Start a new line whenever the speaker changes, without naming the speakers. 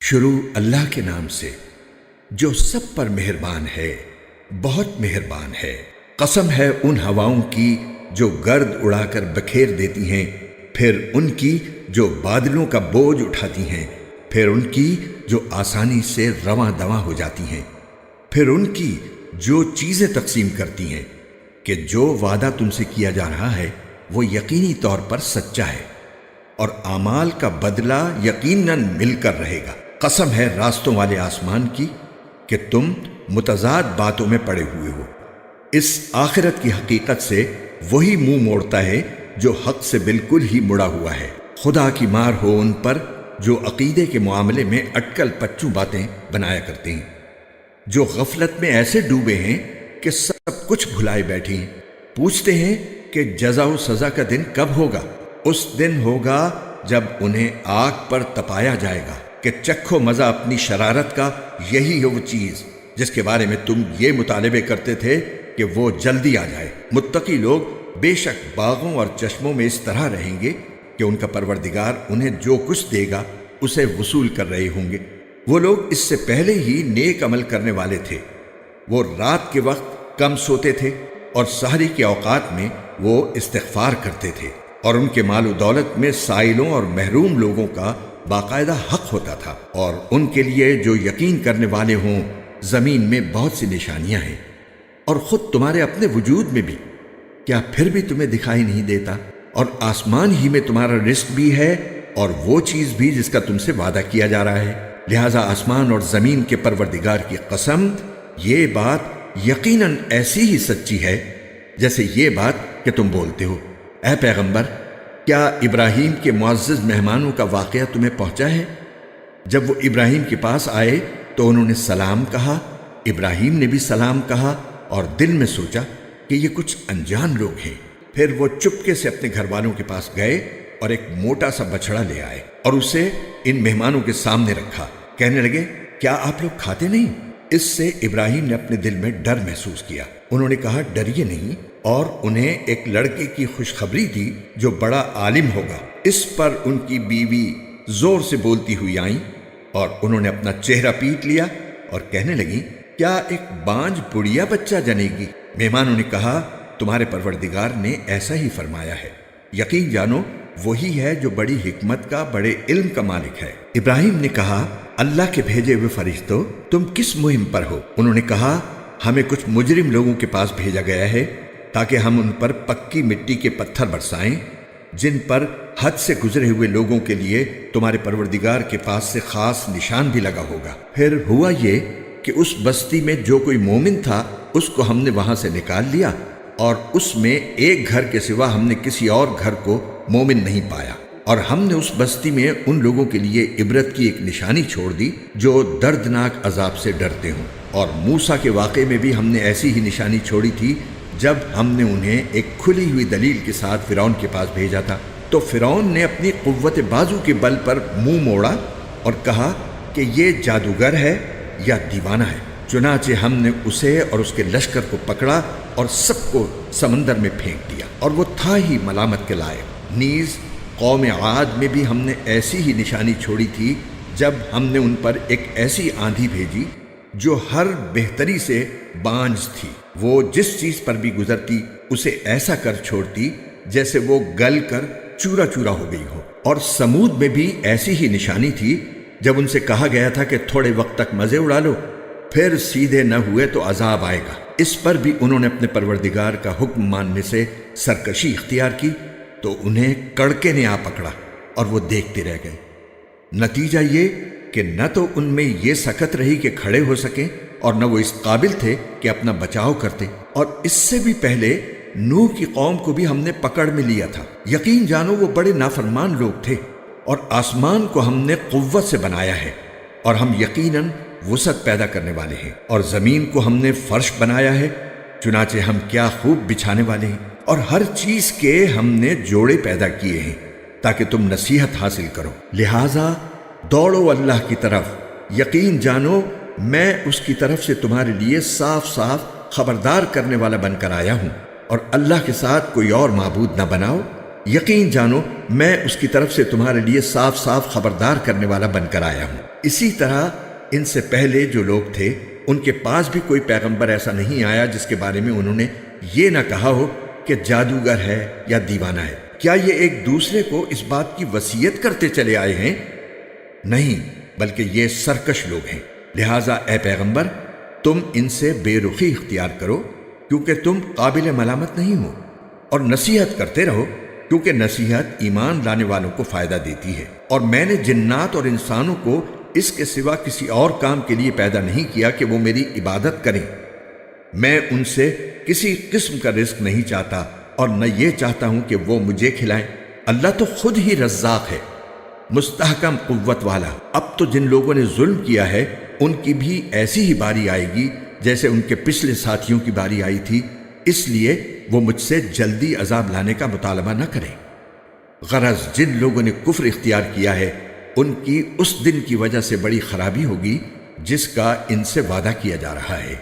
شروع اللہ کے نام سے جو سب پر مہربان ہے، بہت مہربان ہے۔ قسم ہے ان ہواؤں کی جو گرد اڑا کر بکھیر دیتی ہیں، پھر ان کی جو بادلوں کا بوجھ اٹھاتی ہیں، پھر ان کی جو آسانی سے رواں دواں ہو جاتی ہیں، پھر ان کی جو چیزیں تقسیم کرتی ہیں کہ جو وعدہ تم سے کیا جا رہا ہے وہ یقینی طور پر سچا ہے، اور اعمال کا بدلہ یقیناً مل کر رہے گا۔ قسم ہے راستوں والے آسمان کی کہ تم متضاد باتوں میں پڑے ہوئے ہو۔ اس آخرت کی حقیقت سے وہی منہ موڑتا ہے جو حق سے بالکل ہی مڑا ہوا ہے۔ خدا کی مار ہو ان پر جو عقیدے کے معاملے میں اٹکل پچو باتیں بنایا کرتے ہیں، جو غفلت میں ایسے ڈوبے ہیں کہ سب کچھ بھلائے بیٹھے ہیں۔ پوچھتے ہیں کہ جزا و سزا کا دن کب ہوگا؟ اس دن ہوگا جب انہیں آگ پر تپایا جائے گا کہ چکھو مزہ اپنی شرارت کا، یہی ہے وہ چیز جس کے بارے میں تم یہ مطالبے کرتے تھے کہ وہ جلدی آ جائے۔ متقی لوگ بے شک باغوں اور چشموں میں اس طرح رہیں گے کہ ان کا پروردگار انہیں جو کچھ دے گا اسے وصول کر رہے ہوں گے۔ وہ لوگ اس سے پہلے ہی نیک عمل کرنے والے تھے۔ وہ رات کے وقت کم سوتے تھے اور سحری کے اوقات میں وہ استغفار کرتے تھے، اور ان کے مال و دولت میں سائلوں اور محروم لوگوں کا باقاعدہ حق ہوتا تھا، اور ان کے لیے جو یقین کرنے والے ہوں زمین میں بہت سی نشانیاں ہیں، اور خود تمہارے اپنے وجود میں بھی کیا پھر بھی تمہیں دکھائی نہیں دیتا؟ اور آسمان ہی میں تمہارا رزق بھی ہے اور وہ چیز بھی جس کا تم سے وعدہ کیا جا رہا ہے۔ لہٰذا آسمان اور زمین کے پروردگار کی قسم، یہ بات یقیناً ایسی ہی سچی ہے جیسے یہ بات کہ تم بولتے ہو۔ اے پیغمبر، کیا ابراہیم کے معزز مہمانوں کا واقعہ تمہیں پہنچا ہے؟ جب وہ ابراہیم کے پاس آئے تو انہوں نے سلام کہا، ابراہیم نے بھی سلام کہا، اور دل میں سوچا کہ یہ کچھ انجان لوگ ہیں۔ پھر وہ چپکے سے اپنے گھر والوں کے پاس گئے اور ایک موٹا سا بچڑا لے آئے اور اسے ان مہمانوں کے سامنے رکھا۔ کہنے لگے، کیا آپ لوگ کھاتے نہیں؟ اس سے ابراہیم نے اپنے دل میں ڈر محسوس کیا۔ انہوں نے کہا، ڈریے نہیں، اور انہیں ایک لڑکے کی خوشخبری دی جو بڑا عالم ہوگا۔ اس پر ان کی بیوی زور سے بولتی ہوئی آئیں اور انہوں نے اپنا چہرہ پیٹ لیا اور کہنے لگیں، کیا ایک بانجھ بڑھیا بچہ جنے گی؟ مہمانوں نے کہا، تمہارے پروردگار نے ایسا ہی فرمایا ہے۔ یقین جانو وہی ہے جو بڑی حکمت کا، بڑے علم کا مالک ہے۔ ابراہیم نے کہا، اللہ کے بھیجے ہوئے فرشتوں، تم کس مہم پر ہو؟ انہوں نے کہا، ہمیں کچھ مجرم لوگوں کے پاس بھیجا گیا ہے تاکہ ہم ان پر پکی مٹی کے پتھر برسائیں جن پر حد سے گزرے ہوئے لوگوں کے لیے تمہارے پروردگار کے پاس سے خاص نشان بھی لگا ہوگا۔ پھر ہوا یہ کہ اس بستی میں جو کوئی مومن تھا اس کو ہم نے وہاں سے نکال لیا، اور اس میں ایک گھر کے سوا ہم نے کسی اور گھر کو مومن نہیں پایا، اور ہم نے اس بستی میں ان لوگوں کے لیے عبرت کی ایک نشانی چھوڑ دی جو دردناک عذاب سے ڈرتے ہوں۔ اور موسیٰ کے واقعے میں بھی ہم نے ایسی ہی نشانی چھوڑی تھی جب ہم نے انہیں ایک کھلی ہوئی دلیل کے ساتھ فرعون کے پاس بھیجا تھا۔ تو فرعون نے اپنی قوت بازو کے بل پر منہ موڑا اور کہا کہ یہ جادوگر ہے یا دیوانہ ہے۔ چنانچہ ہم نے اسے اور اس کے لشکر کو پکڑا اور سب کو سمندر میں پھینک دیا، اور وہ تھا ہی ملامت کے لائق۔ نیز قوم عاد میں بھی ہم نے ایسی ہی نشانی چھوڑی تھی جب ہم نے ان پر ایک ایسی آندھی بھیجی جو ہر بہتری سے بانجھ تھی۔ وہ جس چیز پر بھی گزرتی اسے ایسا کر چھوڑتی جیسے وہ گل کر چورا چورا ہو گئی ہو۔ اور سمود میں بھی ایسی ہی نشانی تھی جب ان سے کہا گیا تھا کہ تھوڑے وقت تک مزے اڑا لو، پھر سیدھے نہ ہوئے تو عذاب آئے گا۔ اس پر بھی انہوں نے اپنے پروردگار کا حکم ماننے سے سرکشی اختیار کی تو انہیں کڑکے نے آ پکڑا اور وہ دیکھتے رہ گئے۔ نتیجہ یہ کہ نہ تو ان میں یہ سکت رہی کہ کھڑے ہو سکیں، اور نہ وہ اس قابل تھے کہ اپنا بچاؤ کرتے۔ اور اس سے بھی پہلے نوح کی قوم کو بھی ہم نے پکڑ میں لیا تھا۔ یقین جانو وہ بڑے نافرمان لوگ تھے۔ اور آسمان کو ہم نے قوت سے بنایا ہے، اور ہم یقیناً وسعت پیدا کرنے والے ہیں، اور زمین کو ہم نے فرش بنایا ہے، چنانچہ ہم کیا خوب بچھانے والے ہیں، اور ہر چیز کے ہم نے جوڑے پیدا کیے ہیں تاکہ تم نصیحت حاصل کرو۔ لہٰذا دوڑو اللہ کی طرف، یقین جانو میں اس کی طرف سے تمہارے لیے صاف صاف خبردار کرنے والا بن کر آیا ہوں، اور اللہ کے ساتھ کوئی اور معبود نہ بناؤ، یقین جانو میں اس کی طرف سے تمہارے لیے صاف صاف خبردار کرنے والا بن کر آیا ہوں۔ اسی طرح ان سے پہلے جو لوگ تھے ان کے پاس بھی کوئی پیغمبر ایسا نہیں آیا جس کے بارے میں انہوں نے یہ نہ کہا ہو کہ جادوگر ہے یا دیوانہ ہے۔ کیا یہ ایک دوسرے کو اس بات کی وصیت کرتے چلے آئے ہیں؟ نہیں، بلکہ یہ سرکش لوگ ہیں۔ لہٰذا اے پیغمبر تم ان سے بے رخی اختیار کرو کیونکہ تم قابل ملامت نہیں ہو، اور نصیحت کرتے رہو کیونکہ نصیحت ایمان لانے والوں کو فائدہ دیتی ہے۔ اور میں نے جنات اور انسانوں کو اس کے سوا کسی اور کام کے لیے پیدا نہیں کیا کہ وہ میری عبادت کریں۔ میں ان سے کسی قسم کا رزق نہیں چاہتا اور نہ یہ چاہتا ہوں کہ وہ مجھے کھلائیں۔ اللہ تو خود ہی رزاق ہے، مستحکم قوت والا۔ اب تو جن لوگوں نے ظلم کیا ہے ان کی بھی ایسی ہی باری آئے گی جیسے ان کے پچھلے ساتھیوں کی باری آئی تھی، اس لیے وہ مجھ سے جلدی عذاب لانے کا مطالبہ نہ کریں۔ غرض جن لوگوں نے کفر اختیار کیا ہے ان کی اس دن کی وجہ سے بڑی خرابی ہوگی جس کا ان سے وعدہ کیا جا رہا ہے۔